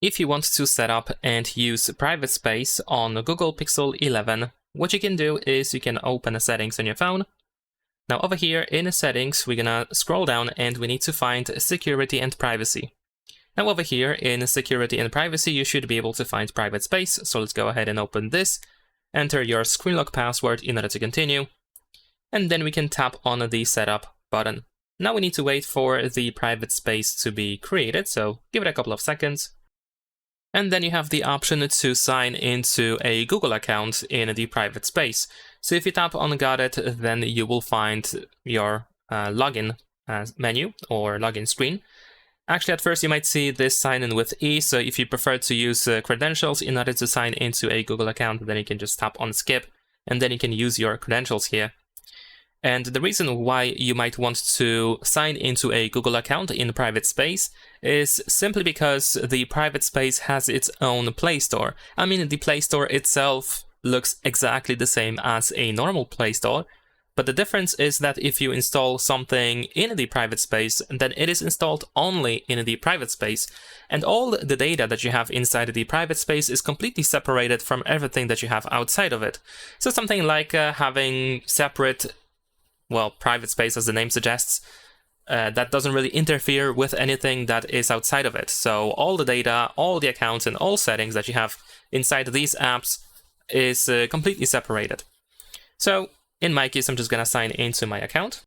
If you want to set up and use private space on Google Pixel 11, what you can do is you can open the settings on your phone. Now over here in the settings, we're gonna scroll down and we need to find security and privacy. Now over here in security and privacy, you should be able to find private space. So let's go ahead and open this, enter your screen lock password in order to continue. And then we can tap on the setup button. Now we need to wait for the private space to be created. So give it a couple of seconds. And then you have the option to sign into a Google account in the private space. So if you tap on Got It, then you will find your login menu or login screen. Actually, at first you might see this sign in with E, so if you prefer to use credentials in order to sign into a Google account, then you can just tap on Skip, and then you can use your credentials here. And the reason why you might want to sign into a Google account in private space is simply because the private space has its own Play Store. I mean, the Play Store itself looks exactly the same as a normal Play Store, but the difference is that if you install something in the private space, then it is installed only in the private space, and all the data that you have inside the private space is completely separated from everything that you have outside of it. So something like having separate, well, private space, as the name suggests, that doesn't really interfere with anything that is outside of it. So all the data, all the accounts, and all settings that you have inside these apps is completely separated. So in my case, I'm just gonna sign into my account.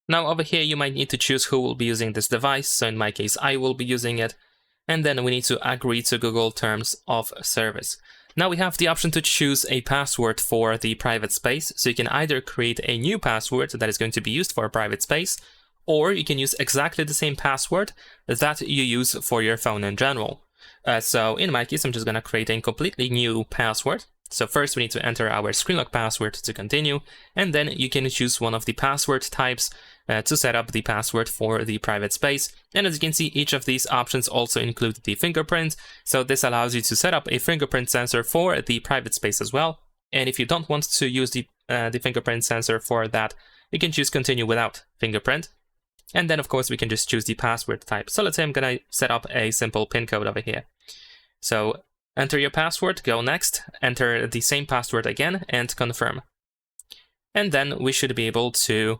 Now over here, you might need to choose who will be using this device. So in my case, I will be using it. And then we need to agree to Google Terms of Service. Now we have the option to choose a password for the private space. So you can either create a new password that is going to be used for a private space, or you can use exactly the same password that you use for your phone in general. So in my case, I'm just gonna create a completely new password. So first we need to enter our screen lock password to continue, and then you can choose one of the password types to set up the password for the private space. And as you can see, each of these options also include the fingerprint. So this allows you to set up a fingerprint sensor for the private space as well. And if you don't want to use the fingerprint sensor for that, you can choose continue without fingerprint. And then of course we can just choose the password type. So let's say I'm gonna set up a simple PIN code over here. So enter your password, go next, enter the same password again, and confirm. And then we should be able to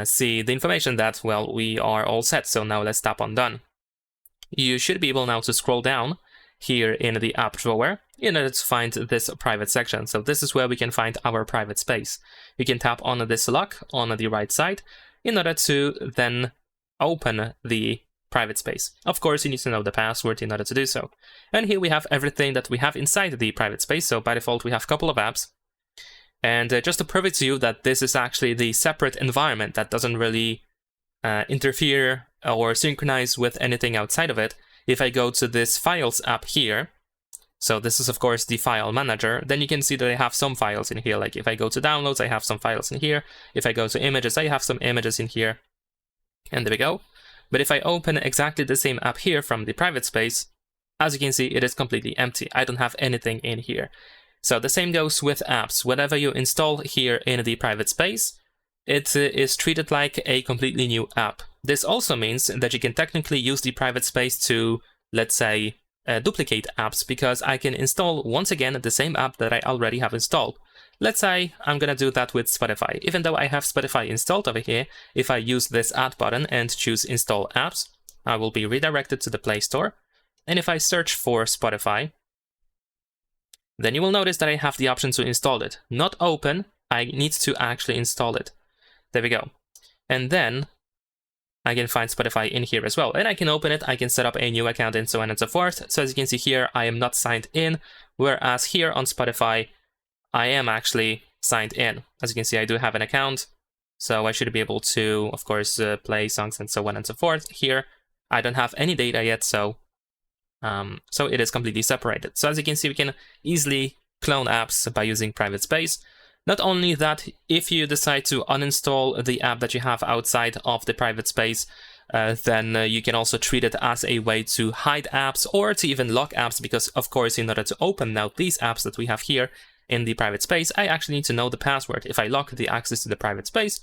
see the information that, well, we are all set. So now let's tap on done. You should be able now to scroll down here in the app drawer in order to find this private section. So this is where we can find our private space. You can tap on this lock on the right side in order to then open the private space. Of course, you need to know the password in order to do so. And here we have everything that we have inside the private space. So by default, we have a couple of apps. And just to prove it to you that this is actually the separate environment that doesn't really interfere or synchronize with anything outside of it, if I go to this Files app here, so this is of course the file manager, then you can see that I have some files in here. Like if I go to downloads, I have some files in here. If I go to images, I have some images in here. And there we go. But if I open exactly the same app here from the private space, as you can see, it is completely empty. I don't have anything in here. So the same goes with apps. Whatever you install here in the private space, it is treated like a completely new app. This also means that you can technically use the private space to, let's say, duplicate apps, because I can install once again the same app that I already have installed. Let's say I'm gonna do that with Spotify. Even though I have Spotify installed over here, if I use this Add button and choose Install Apps, I will be redirected to the Play Store. And if I search for Spotify, then you will notice that I have the option to install it. Not open, I need to actually install it. There we go. And then I can find Spotify in here as well. And I can open it, I can set up a new account, and so on and so forth. So as you can see here, I am not signed in, whereas here on Spotify, I am actually signed in. As you can see, I do have an account, so I should be able to, of course, play songs and so on and so forth. Here, I don't have any data yet, so it is completely separated. So as you can see, we can easily clone apps by using private space. Not only that, if you decide to uninstall the app that you have outside of the private space, then you can also treat it as a way to hide apps or to even lock apps, because of course, in order to open now these apps that we have here in the private space, I actually need to know the password. If I lock the access to the private space,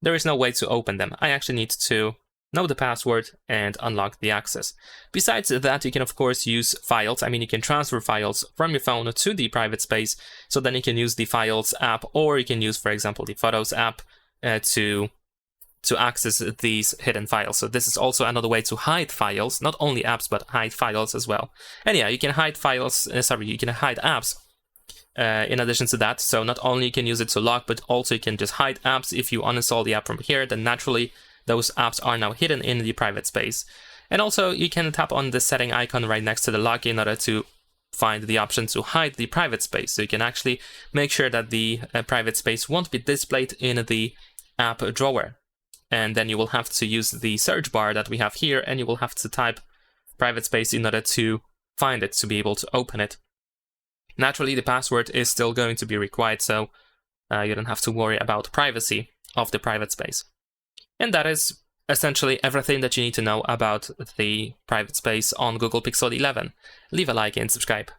there is no way to open them. I actually need to know the password, and unlock the access. Besides that, you can of course use files. I mean, you can transfer files from your phone to the private space. So then you can use the Files app, or you can use, for example, the Photos app to access these hidden files. So this is also another way to hide files, not only apps, but hide files as well. And yeah, you can hide files, you can hide apps in addition to that. So not only you can use it to lock, but also you can just hide apps. If you uninstall the app from here, then naturally those apps are now hidden in the private space. And also you can tap on the setting icon right next to the lock in order to find the option to hide the private space. So you can actually make sure that the private space won't be displayed in the app drawer. And then you will have to use the search bar that we have here, and you will have to type private space in order to find it, to be able to open it. Naturally, the password is still going to be required, so you don't have to worry about privacy of the private space. And that is essentially everything that you need to know about the private space on Google Pixel 11. Leave a like and subscribe.